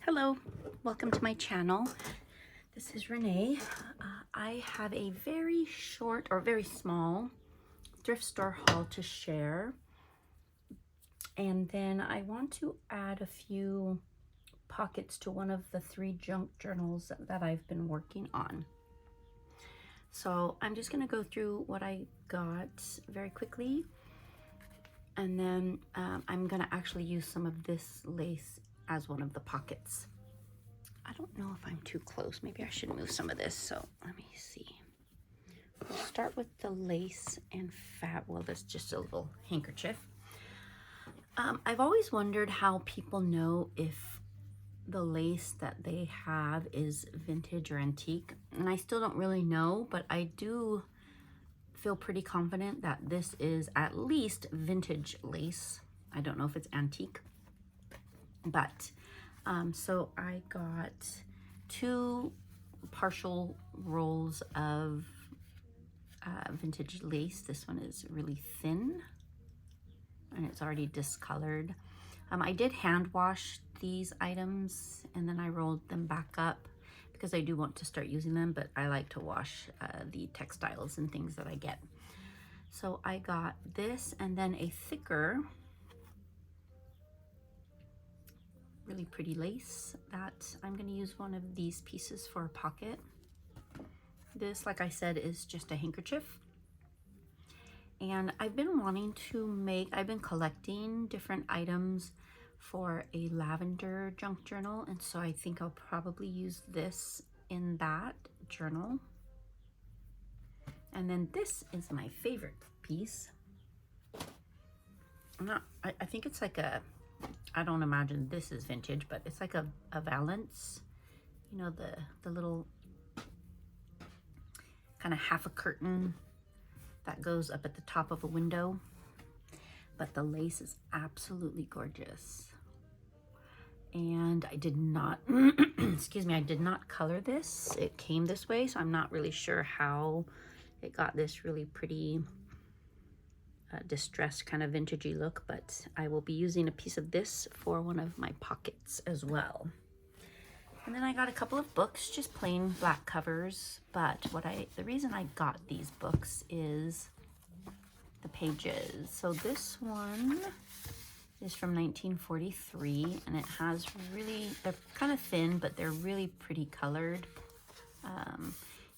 Hello, welcome to my channel. This is Renae. I have a very short or very small thrift store haul to share. And then I want to add a few pockets to one of the 3 junk journals that I've been working on. So I'm just gonna go through what I got very quickly. And then I'm gonna actually use some of this lace as one of the pockets. I don't know if I'm too close. Maybe I should move some of this. So let me see. We'll start with the lace and well, that's just a little handkerchief. I've always wondered how people know if the lace that they have is vintage or antique. And I still don't really know, but I do feel pretty confident that this is at least vintage lace. I don't know if it's antique. But so I got 2 partial rolls of vintage lace. This one is really thin and it's already discolored. I did hand wash these items and then I rolled them back up because I do want to start using them, but I like to wash the textiles and things that I get. So I got this and then a thicker, really pretty lace that I'm going to use one of these pieces for a pocket. This, like I said, is just a handkerchief. And I've been collecting different items for a lavender junk journal. And so I think I'll probably use this in that journal. And then this is my favorite piece. I think it's like a, I don't imagine this is vintage, but it's like a valance, you know, the little kind of half a curtain that goes up at the top of a window. But the lace is absolutely gorgeous. And I did not, excuse me, I did not color this. It came this way, so I'm not really sure how it got this really pretty distressed kind of vintagey look, but I will be using a piece of this for one of my pockets as well. And then I got a couple of books, just plain black covers, but the reason I got these books is the pages. So this one is from 1943 and it has they're kind of thin, but they're really pretty colored. You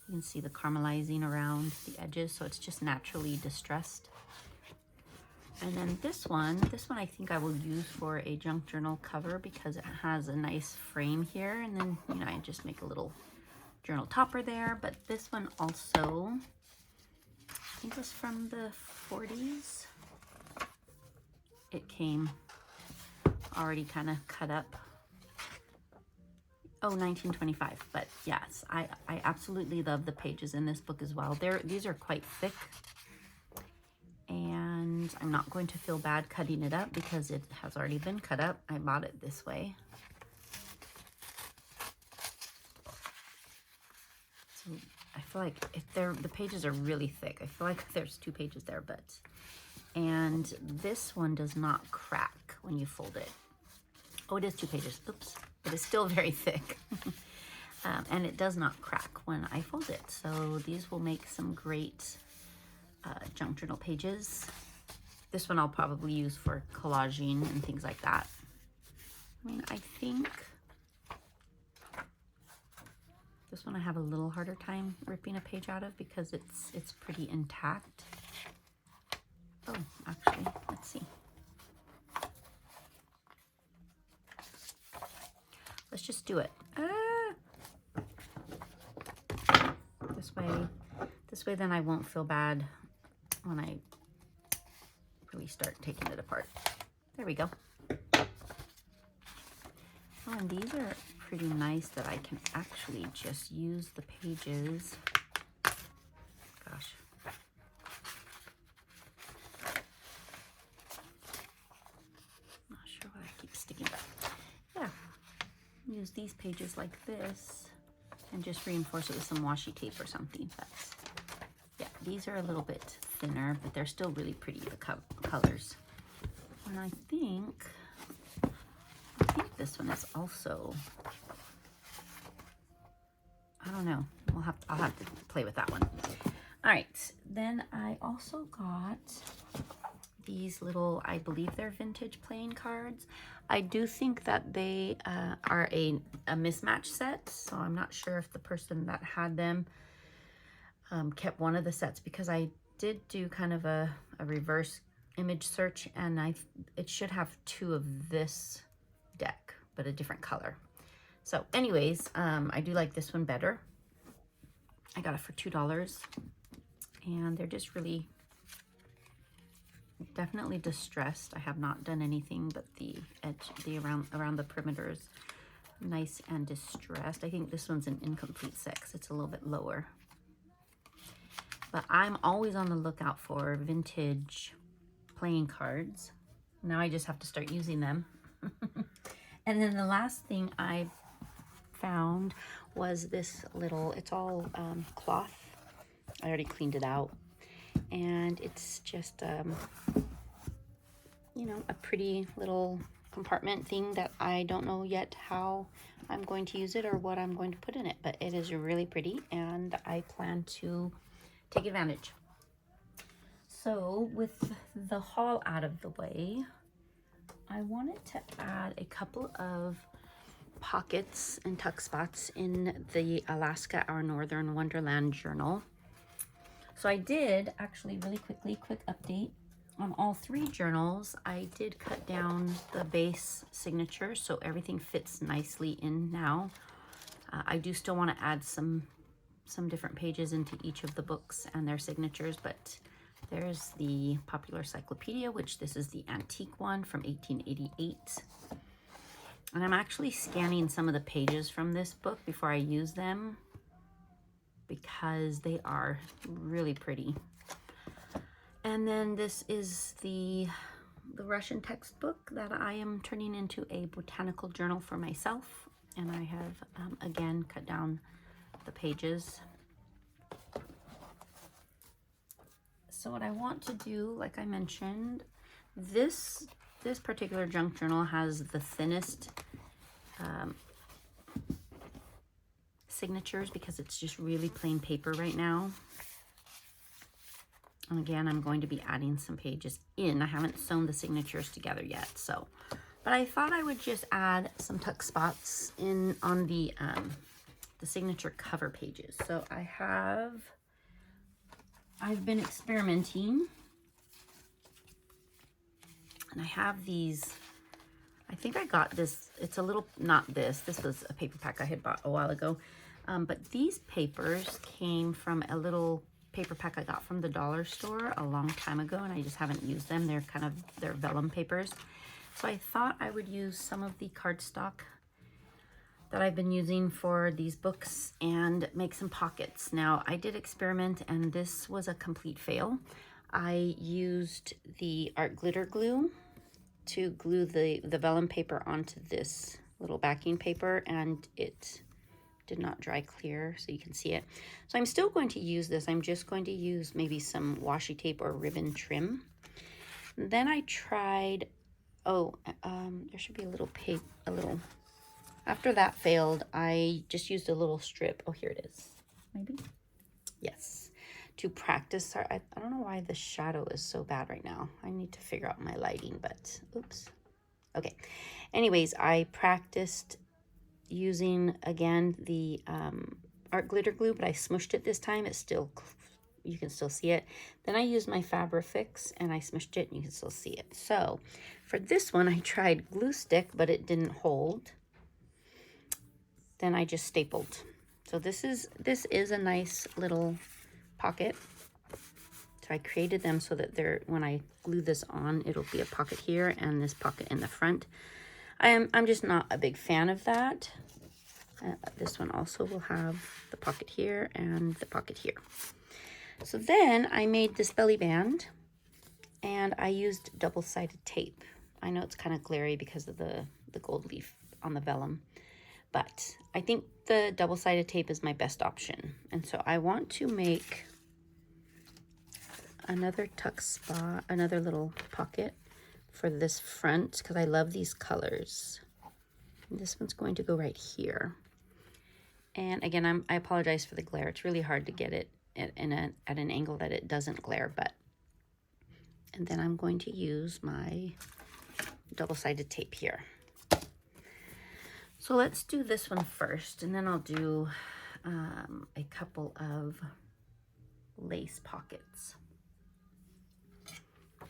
can see the caramelizing around the edges, so it's just naturally distressed. And then this one I think I will use for a junk journal cover because it has a nice frame here. And then, you know, I just make a little journal topper there. But this one also, I think was from the 40s. It came already kind of cut up. Oh, 1925. But yes, I absolutely love the pages in this book as well. These are quite thick. And I'm not going to feel bad cutting it up because it has already been cut up. I bought it this way. So I feel like the pages are really thick. I feel like there's 2 pages there, and this one does not crack when you fold it. Oh, it is 2 pages. Oops. But it's still very thick. And it does not crack when I fold it. So these will make some great junk journal pages. This one I'll probably use for collaging and things like that. I mean, I think this one I have a little harder time ripping a page out of because it's pretty intact. Oh, actually, let's see. Let's just do it. This way then I won't feel bad when I really start taking it apart. There we go. Oh, and these are pretty nice that I can actually just use the pages. Gosh. Not sure why I keep sticking back. Yeah. Use these pages like this and just reinforce it with some washi tape or something. But yeah, these are a little bit thinner, but they're still really pretty, the colors. And I think this this one is also, I don't know. I'll have to play with that one. All right, then I also got these little, I believe they're vintage playing cards. I do think that they are a mismatch set, so I'm not sure if the person that had them kept one of the sets, because I did do kind of a reverse image search, and it should have two of this deck, but a different color. So anyways, I do like this one better. I got it for $2, and they're just really definitely distressed. I have not done anything, but the edge, around the perimeters, nice and distressed. I think this one's an incomplete set 'cause it's a little bit lower. But I'm always on the lookout for vintage playing cards. Now I just have to start using them. And then the last thing I found was this little, it's all cloth. I already cleaned it out. And it's just, you know, a pretty little compartment thing that I don't know yet how I'm going to use it or what I'm going to put in it. But it is really pretty, and I plan to take advantage. So with the haul out of the way, I wanted to add a couple of pockets and tuck spots in the Alaska Our Northern Wonderland journal. So I did actually really quick update on all three journals. I did cut down the base signature so everything fits nicely in now. I do still want to add some different pages into each of the books and their signatures, but there's the Popular Encyclopedia, which this is the antique one from 1888. And I'm actually scanning some of the pages from this book before I use them because they are really pretty. And then this is the Russian textbook that I am turning into a botanical journal for myself. And I have, again, cut down the pages. So what I want to do, like I mentioned, this particular junk journal has the thinnest signatures because it's just really plain paper right now. And again, I'm going to be adding some pages in. I haven't sewn the signatures together yet, so. But I thought I would just add some tuck spots in on the signature cover pages. So I've been experimenting, and I have these. I think I got this. It's a little, not this. This was a paper pack I had bought a while ago. But these papers came from a little paper pack I got from the dollar store a long time ago, and I just haven't used them. They're vellum papers. So I thought I would use some of the cardstock that I've been using for these books and make some pockets. Now, I did experiment, and this was a complete fail. I used the art glitter glue to glue the vellum paper onto this little backing paper, and it did not dry clear, so you can see it. So I'm still going to use this. I'm just going to use maybe some washi tape or ribbon trim. And then I tried, there should be a little after that failed, I just used a little strip. Oh, here it is. Maybe? Yes. To practice. I don't know why the shadow is so bad right now. I need to figure out my lighting, but oops. Okay. Anyways, I practiced using, again, the art glitter glue, but I smushed it this time. It's still, you can still see it. Then I used my Fabrifix, and I smushed it, and you can still see it. So for this one, I tried glue stick, but it didn't hold. Then I just stapled. So this is a nice little pocket. So I created them so that when I glue this on, it'll be a pocket here and this pocket in the front. I'm just not a big fan of that. This one also will have the pocket here and the pocket here. So then I made this belly band, and I used double-sided tape. I know it's kind of glary because of the gold leaf on the vellum, but I think the double-sided tape is my best option. And so I want to make another tuck spot, another little pocket for this front, because I love these colors. And this one's going to go right here. And again, I apologize for the glare. It's really hard to get it at an angle that it doesn't glare, but. And then I'm going to use my double-sided tape here. So let's do this one first, and then I'll do a couple of lace pockets.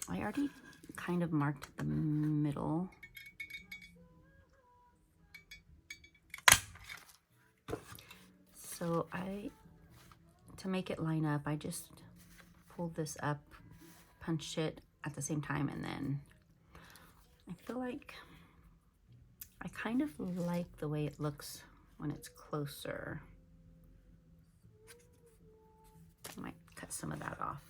I already kind of marked the middle. So to make it line up, I just pulled this up, punched it at the same time, and then I feel like I kind of like the way it looks when it's closer. I might cut some of that off.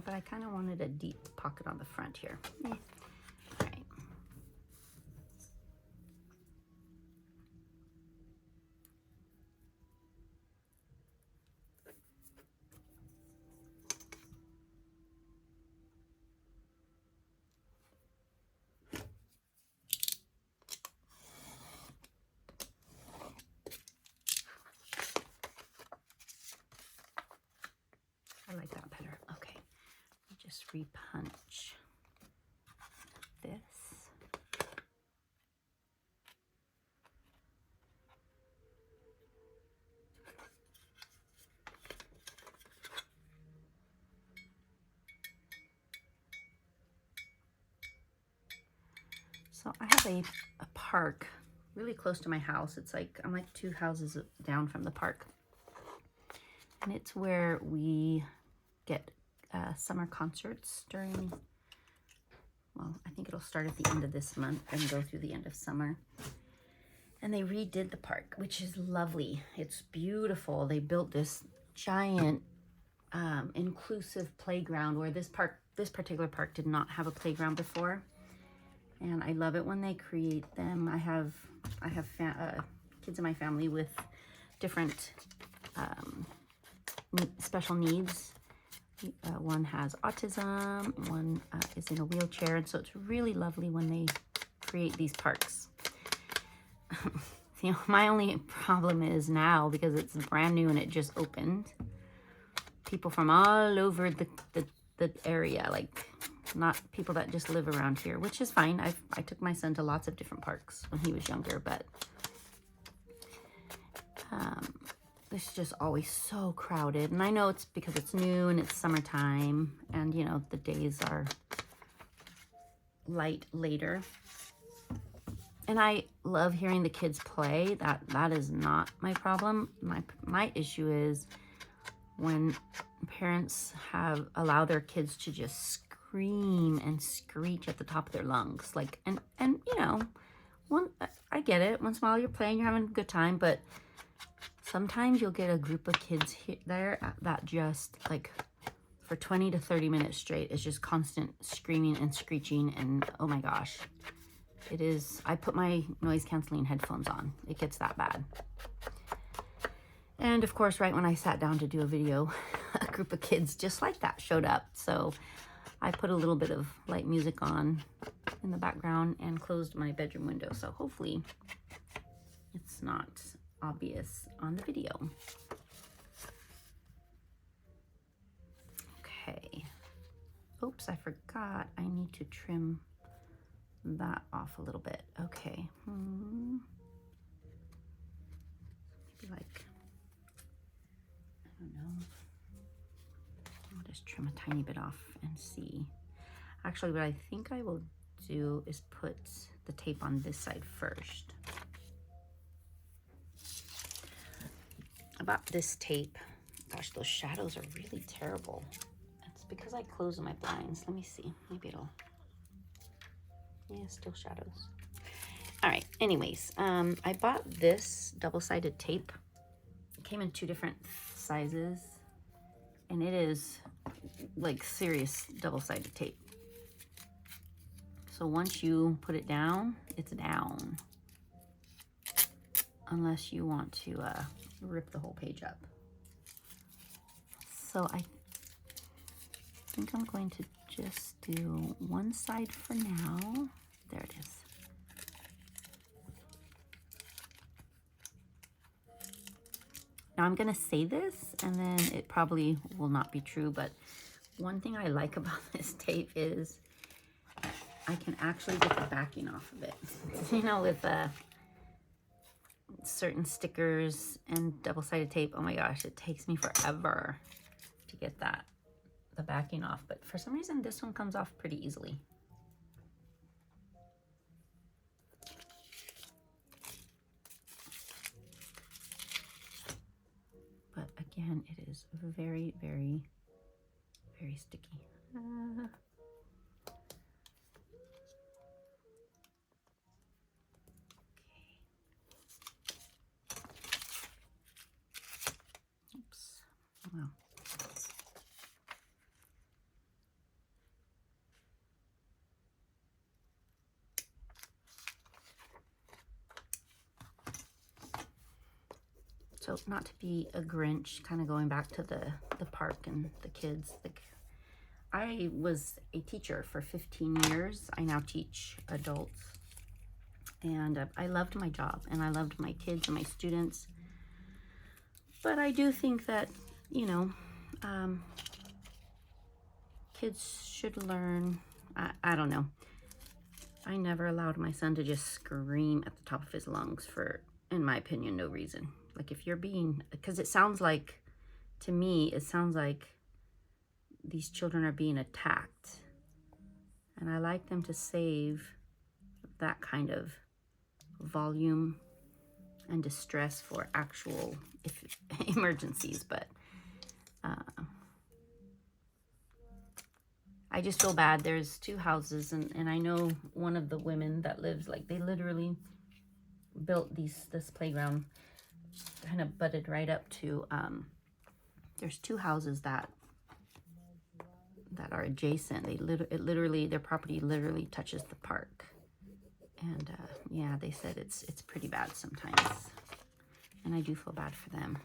But I kind of wanted a deep pocket on the front here. All right. I like that better. Okay. Just repunch this. So I have a park really close to my house. It's like, I'm like 2 houses down from the park. And it's where we get summer concerts during, well, I think it'll start at the end of this month and go through the end of summer. And they redid the park, which is lovely. It's beautiful. They built this giant inclusive playground where this particular park did not have a playground before. And I love it when they create them. I have kids in my family with different special needs. One has autism, one is in a wheelchair, and so it's really lovely when they create these parks. You know, my only problem is now, because it's brand new and it just opened, people from all over the area, like not people that just live around here, which is fine. I took my son to lots of different parks when he was younger, but this is just always so crowded. And I know it's because it's new and it's summertime, and you know, the days are light later. And I love hearing the kids play. That is not my problem. My issue is when parents allow their kids to just scream and screech at the top of their lungs. Like, and you know, I get it. Once in a while you're playing, you're having a good time, but sometimes you'll get a group of kids there that just, like, for 20 to 30 minutes straight is just constant screaming and screeching, and oh my gosh. It is, I put my noise canceling headphones on. It gets that bad. And of course, right when I sat down to do a video, a group of kids just like that showed up. So I put a little bit of light music on in the background and closed my bedroom window. So hopefully it's not obvious on the video. Okay. Oops, I forgot. I need to trim that off a little bit. Okay. Maybe like, I don't know. I'll just trim a tiny bit off and see. Actually, what I think I will do is put the tape on this side first. About this tape, gosh, those shadows are really terrible. It's because I closed my blinds. Let me see. Maybe it'll, yeah, still shadows. All right, anyways, I bought this double-sided tape. It came in 2 different sizes, and it is like serious double-sided tape. So once you put it down, it's down. Unless you want to rip the whole page up. So I think I'm going to just do one side for now. There it is. Now I'm gonna say this and then it probably will not be true, but one thing I like about this tape is I can actually get the backing off of it. You know, with certain stickers and double-sided tape, oh my gosh, it takes me forever to get the backing off, but for some reason this one comes off pretty easily. But again, it is very, very, very sticky. Oops. Wow. So not to be a Grinch, kind of going back to the park and the kids. I was a teacher for 15 years. I now teach adults. And I loved my job and I loved my kids and my students. But I do think that, you know, kids should learn. I don't know. I never allowed my son to just scream at the top of his lungs for, in my opinion, no reason. Like if you're being, because it sounds like, to me, it sounds like these children are being attacked. And I like them to save that kind of volume and distress for actual emergencies. But I just feel bad. There's two houses and I know one of the women that lives, like they literally built this playground kind of butted right up to, there's two houses that are adjacent. Their property literally touches the park. And yeah, they said it's pretty bad sometimes. And I do feel bad for them.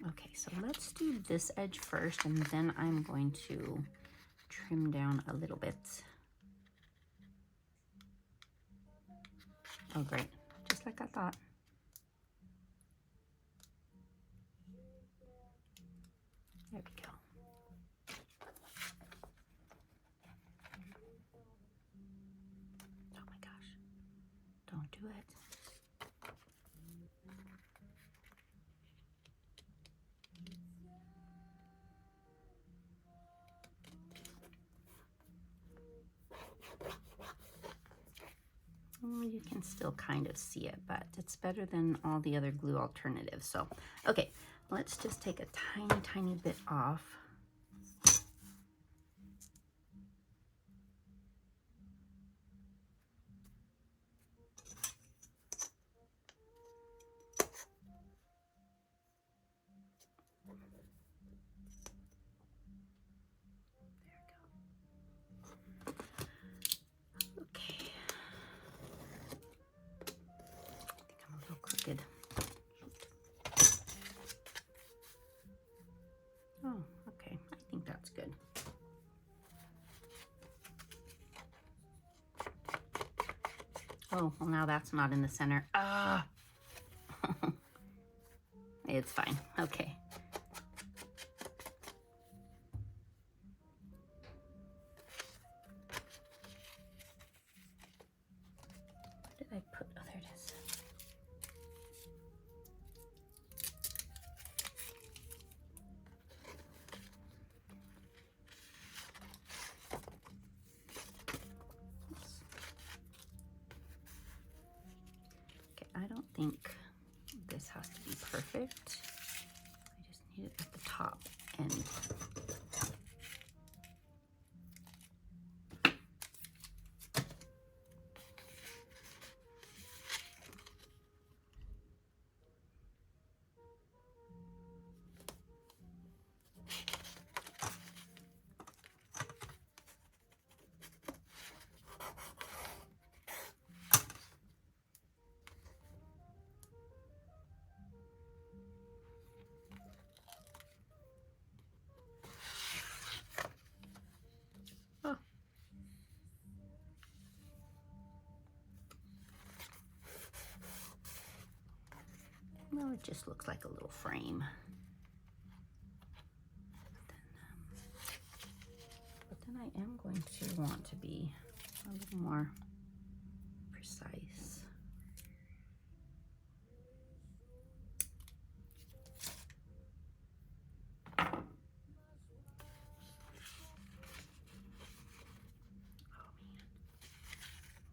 Okay, so let's do this edge first, and then I'm going to trim down a little bit. Oh, great. Just like I thought. There we go. Oh my gosh. Don't do it. Well, you can still kind of see it, but it's better than all the other glue alternatives. So, okay, let's just take a tiny, tiny bit off. Crooked. Oh, okay. I think that's good. Oh, well now that's not in the center. Ah! It's fine. Okay. Where did I put? Oh, there it is. I don't think this has to be perfect. I just need it at the top end. Well, it just looks like a little frame. But then I am going to want to be a little more precise.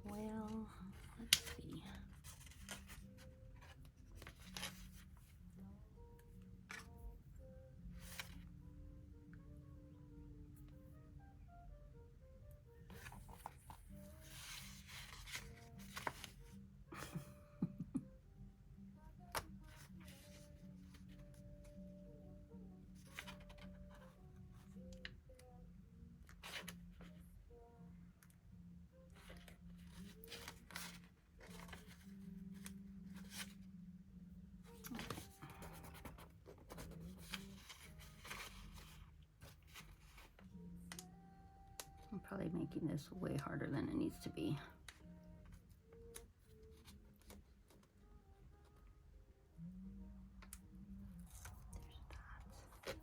Well, let's see. I'm probably making this way harder than it needs to be. There's that.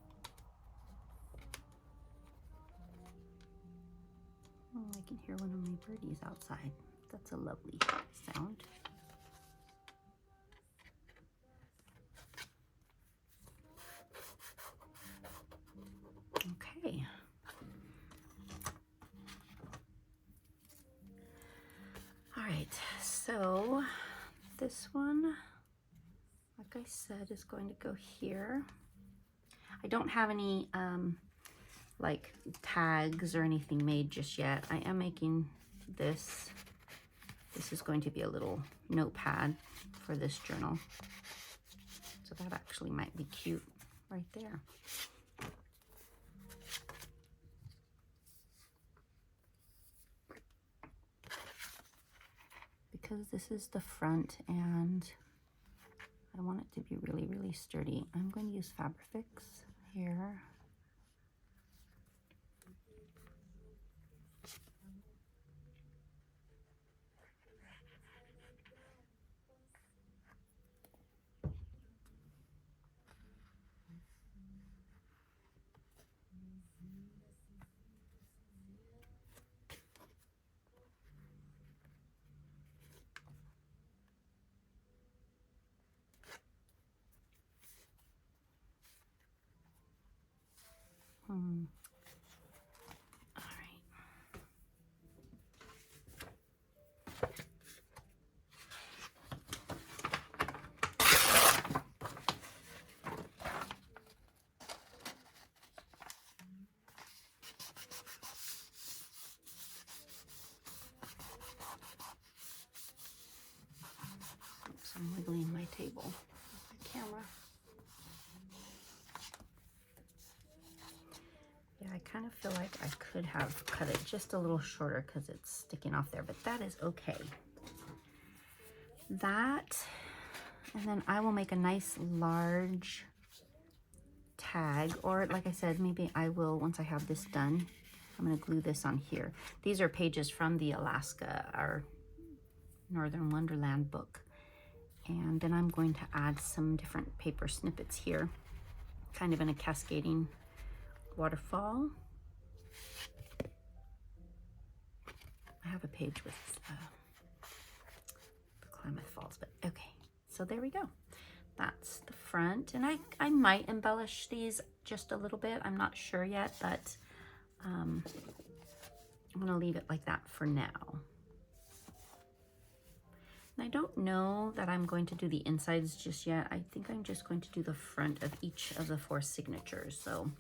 Oh, I can hear one of my birdies outside. That's a lovely sound. Okay. All right, so this one, like I said, is going to go here. I don't have any like tags or anything made just yet. I am making this. This is going to be a little notepad for this journal. So that actually might be cute right there. Because this is the front and I want it to be really, really sturdy, I'm going to use Fabrifix here. All right. Oops, I'm wiggling my table with the camera. Yeah, I kind of feel like I could have cut it just a little shorter because it's sticking off there, but that is okay. That, and then I will make a nice large tag, or like I said, maybe I will, once I have this done, I'm going to glue this on here. These are pages from the Alaska, our Northern Wonderland book. And then I'm going to add some different paper snippets here, kind of in a cascading waterfall. I have a page with the Klamath Falls, but okay. So there we go. That's the front. And I might embellish these just a little bit. I'm not sure yet, but I'm gonna leave it like that for now. And I don't know that I'm going to do the insides just yet. I think I'm just going to do the front of each of the 4 signatures. So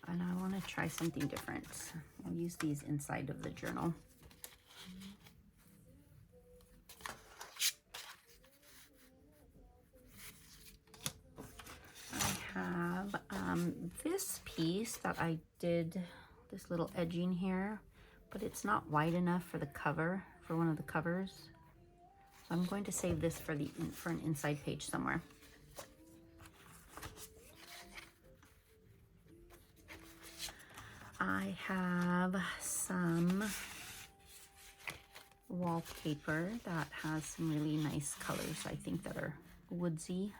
I want to try something different. I'll use these inside of the journal. I have this piece that I did, this little edging here, but it's not wide enough for the cover, for one of the covers. So I'm going to save this for an inside page somewhere. I have some wallpaper that has some really nice colors, I think, that are woodsy.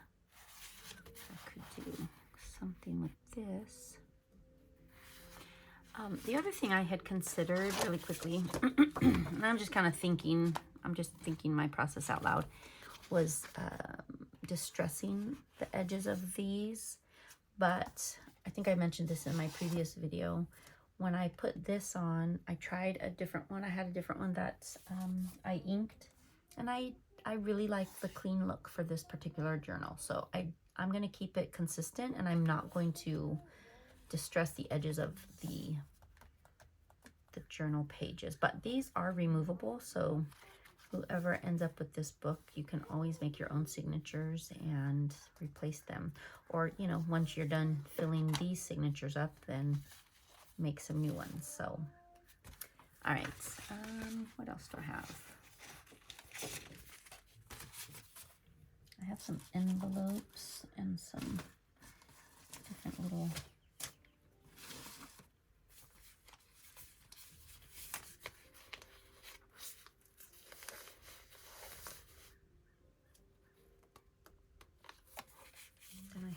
I could do something with this. The other thing I had considered really quickly, and I'm just kind of thinking, I'm just thinking my process out loud, was distressing the edges of these. But I think I mentioned this in my previous video. When I put this on, I tried a different one. I had a different one that I inked, and I really like the clean look for this particular journal. So I'm going to keep it consistent, and I'm not going to distress the edges of the journal pages. But these are removable, so whoever ends up with this book, you can always make your own signatures and replace them. Or, you know, once you're done filling these signatures up, then make some new ones. So, all right. What else do I have? I have some envelopes and some different little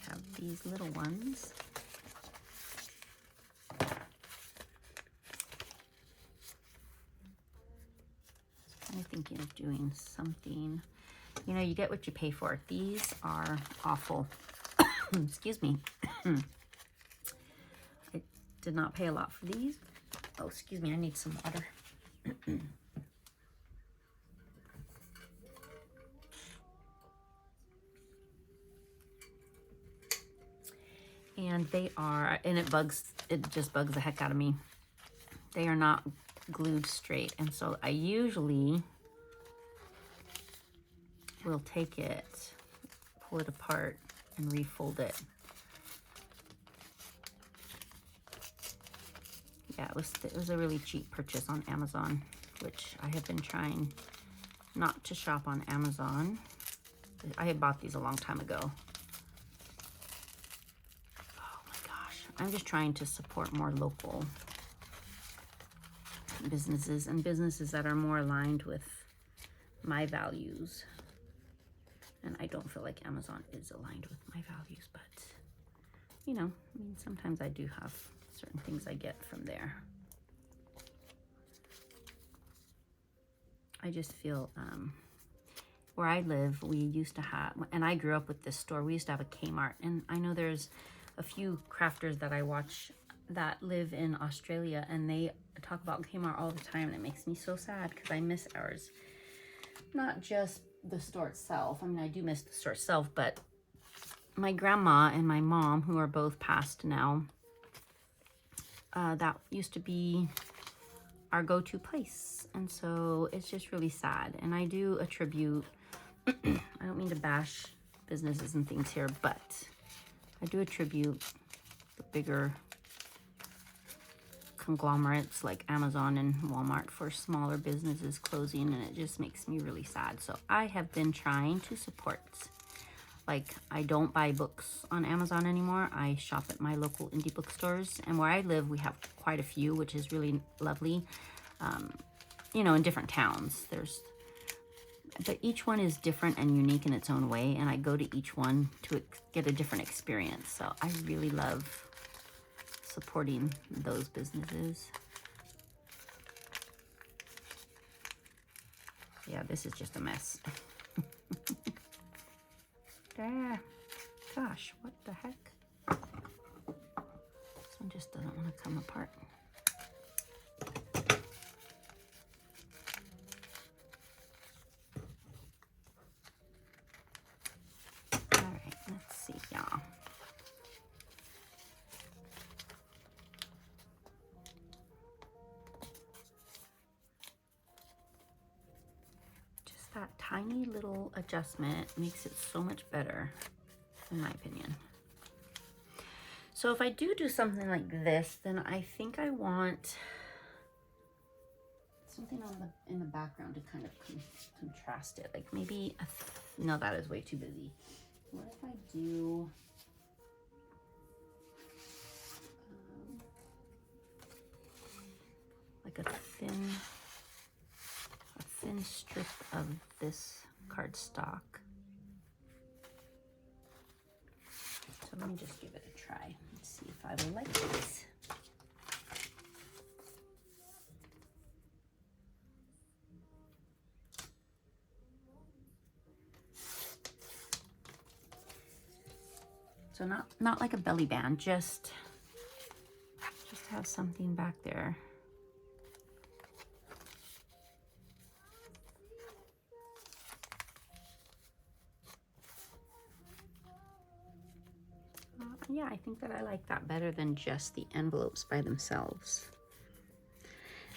have these little ones. I'm kind of thinking of doing something. You know, you get what you pay for. These are awful. Excuse me. I did not pay a lot for these. Oh, excuse me, I need some water. And they are, and it just bugs the heck out of me. They are not glued straight. And so I usually will take it, pull it apart, and refold it. Yeah, it was a really cheap purchase on Amazon, which I have been trying not to shop on Amazon. I had bought these a long time ago. I'm just trying to support more local businesses and businesses that are more aligned with my values. And I don't feel like Amazon is aligned with my values, but you know, I mean, sometimes I do have certain things I get from there. I just feel, where I live, we used to have, and I grew up with this store, we used to have a Kmart, and I know there's a few crafters that I watch that live in Australia, and they talk about Kmart all the time, and it makes me so sad because I miss ours. Not just the store itself. I mean, I do miss the store itself, but my grandma and my mom, who are both passed now, that used to be our go-to place. And so it's just really sad. And I do attribute, I don't mean to bash businesses and things here, but I do attribute the bigger conglomerates like Amazon and Walmart for smaller businesses closing, and it just makes me really sad. So I have been trying to support. Like, I don't buy books on Amazon anymore. I shop at my local indie bookstores, and where I live, we have quite a few, which is really lovely. You know, in different towns, but each one is different and unique in its own way, and I go to each one to get a different experience. So I really love supporting those businesses. Yeah, this is just a mess. There. Gosh, what the heck? This one just doesn't want to come apart. All right, let's see, y'all. Just that tiny little adjustment makes it so much better, in my opinion. So if I do something like this, then I think I want something in the background to kind of contrast it. Like maybe, no, that is way too busy. What if I do, like a thin strip of this cardstock. So let me just give it a try. Let's see if I will like this. So not like a belly band, just have something back there. Yeah, I think that I like that better than just the envelopes by themselves.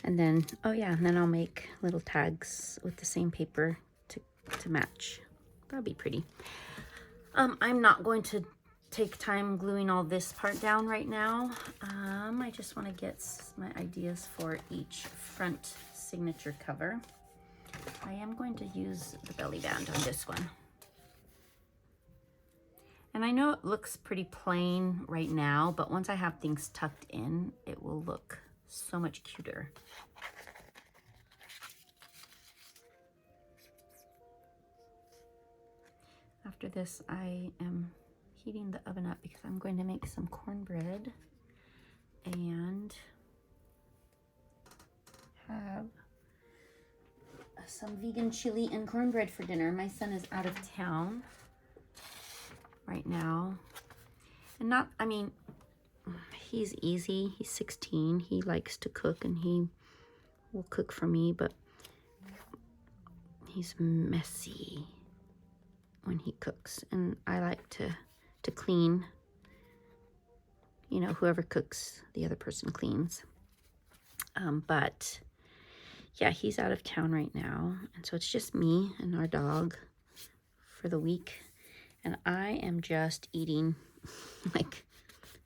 And then, oh yeah, and then I'll make little tags with the same paper to match. That'll be pretty. I'm not going to take time gluing all this part down right now. I just want to get my ideas for each front signature cover. I am going to use the belly band on this one. And I know it looks pretty plain right now, but once I have things tucked in, it will look so much cuter. After this, I am heating the oven up because I'm going to make some cornbread and have some vegan chili and cornbread for dinner. My son is out of town right now. And he's easy. He's 16. He likes to cook and he will cook for me, but he's messy when he cooks. And I like to clean. You know, whoever cooks, the other person cleans. But yeah, he's out of town right now. And so it's just me and our dog for the week. And I am just eating like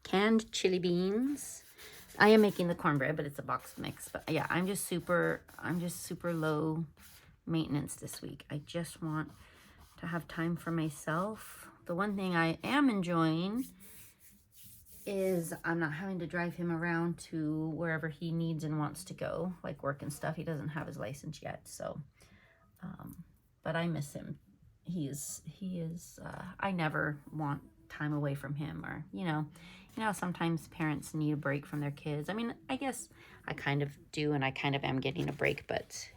canned chili beans. I am making the cornbread, but it's a box mix. But yeah, I'm just super low maintenance this week. I just want to have time for myself. The one thing I am enjoying is I'm not having to drive him around to wherever he needs and wants to go, like work and stuff. He doesn't have his license yet, so but I miss him. He is I never want time away from him, or you know sometimes parents need a break from their kids. I mean, I guess I kind of do, and I kind of am getting a break, but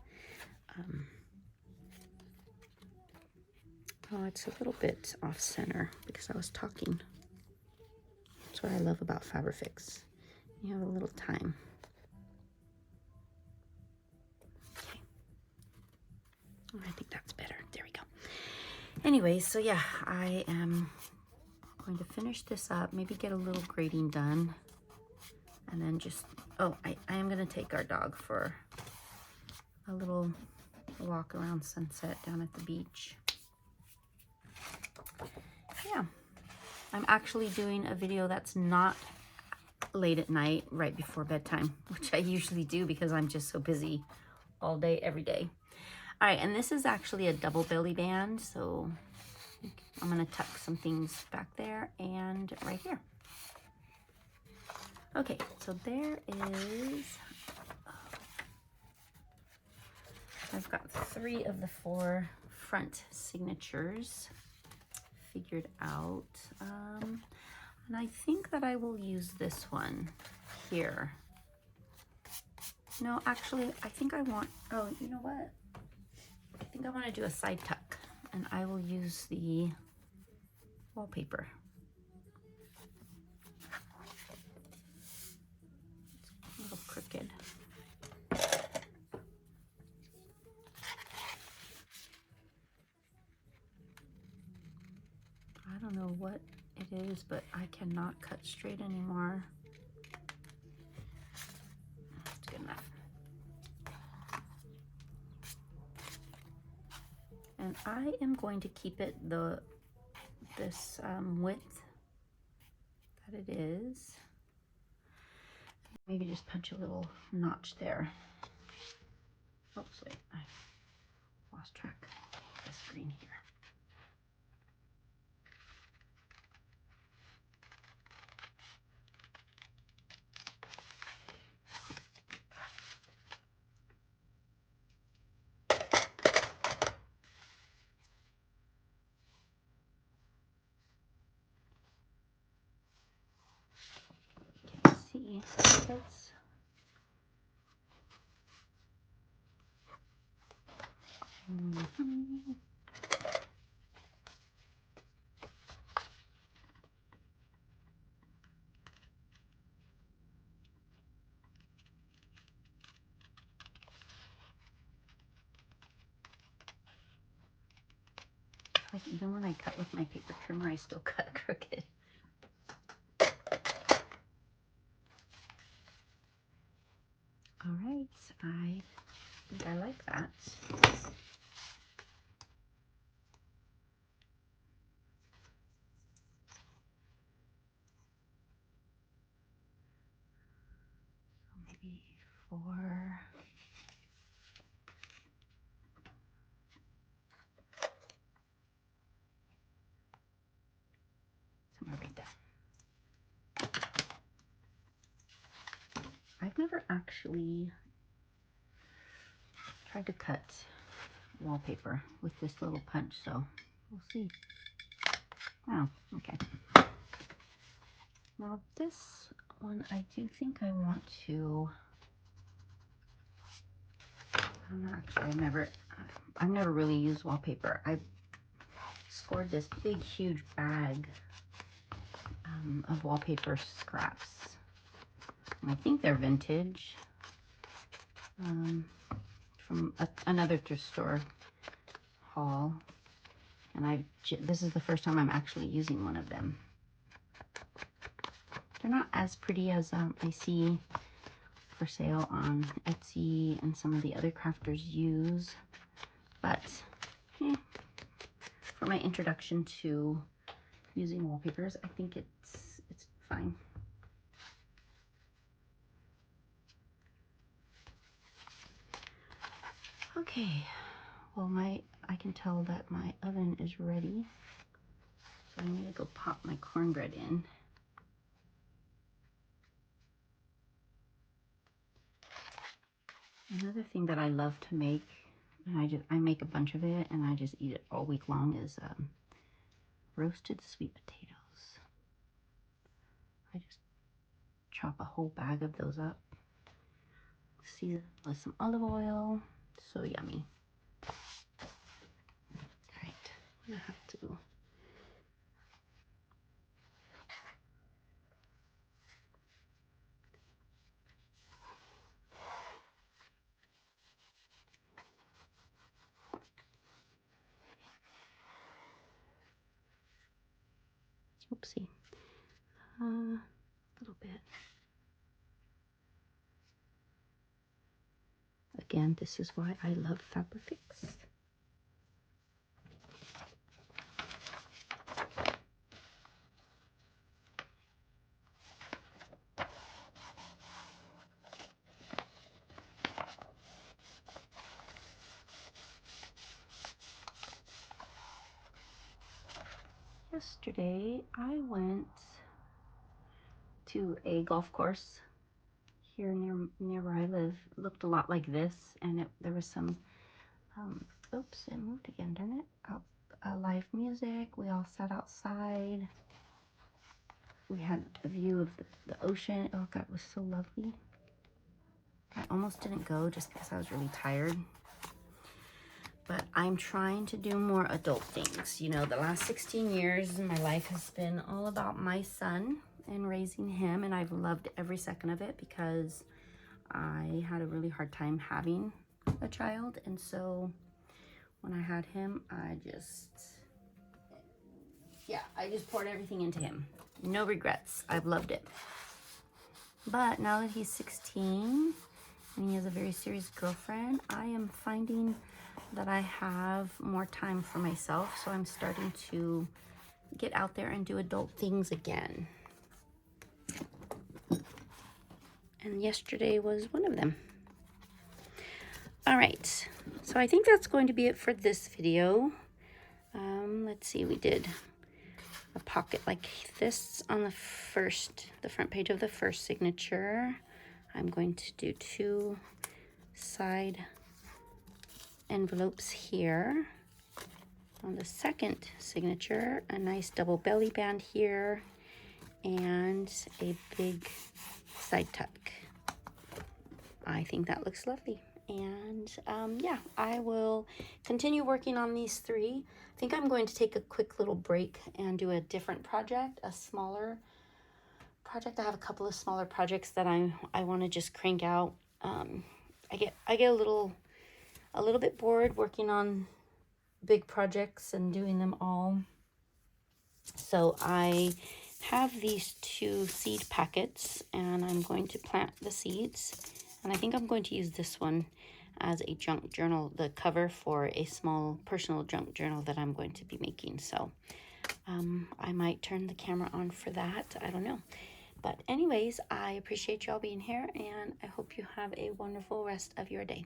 oh, it's a little bit off center because I was talking. That's what I love about Fabrifix. You have a little time. Okay. I think that's better. There we go. Anyway, so yeah, I am going to finish this up, maybe get a little grading done, and then just, oh, I am going to take our dog for a little walk around Sunset down at the beach. Yeah. I'm actually doing a video that's not late at night, right before bedtime, which I usually do because I'm just so busy all day, every day. All right, and this is actually a double belly band, so I'm gonna tuck some things back there and right here. Okay, so there is, I've got 3 of the 4 front signatures figured out. And I think that I will use this one here. No, actually, I think I want, oh, you know what? I think I want to do a side tuck, and I will use the wallpaper. It's a little crooked. I don't know what it is, but I cannot cut straight anymore. That's good enough. And I am going to keep it this width that it is. Maybe just punch a little notch there. Oops, wait, I lost track of the screen here. pockets. Like even when I cut with my paper trimmer, I still cut crooked. All right, I think I like that. Maybe 4. Somewhere right there. I've never actually tried to cut wallpaper with this little punch, so we'll see. Oh, okay. Now this one, I do think I want to. I've never really used wallpaper. I scored this big, huge bag of wallpaper scraps. And I think they're vintage from another thrift store haul. And this is the first time I'm actually using one of them. They're not as pretty as I see for sale on Etsy and some of the other crafters use, but for my introduction to using wallpapers, I think it's fine. Okay, well I can tell that my oven is ready, so I'm gonna go pop my cornbread in. Another thing that I love to make, and I make a bunch of it and I just eat it all week long, is roasted sweet potatoes. I just chop a whole bag of those up, season with some olive oil. So yummy. Right, I'm gonna have to. Oopsie. A little bit. Again, this is why I love Fabrifix. Yesterday, I went to a golf course here near where I live. It looked a lot like this, and there was some, oops, it moved again, didn't it? Live music. We all sat outside. We had a view of the ocean. Oh God, it was so lovely. I almost didn't go just because I was really tired. But I'm trying to do more adult things. You know, the last 16 years my life has been all about my son and raising him, and I've loved every second of it because I had a really hard time having a child. And so when I had him, I just poured everything into him. No regrets. I've loved it. But now that he's 16 and he has a very serious girlfriend, I am finding that I have more time for myself. So I'm starting to get out there and do adult things again. And yesterday was one of them. All right, so I think that's going to be it for this video. Let's see, we did a pocket like this on the front page of the first signature. I'm going to do 2 side envelopes here. On the second signature, a nice double belly band here and a big side tuck. I think that looks lovely. And yeah, I will continue working on these 3. I think I'm going to take a quick little break and do a different project, a smaller project. I have a couple of smaller projects that I want to just crank out. I get a little bit bored working on big projects and doing them all. So I have these 2 seed packets, and I'm going to plant the seeds. And I think I'm going to use this one as a junk journal, the cover for a small personal junk journal that I'm going to be making. So I might turn the camera on for that. I don't know. But anyways, I appreciate y'all being here, and I hope you have a wonderful rest of your day.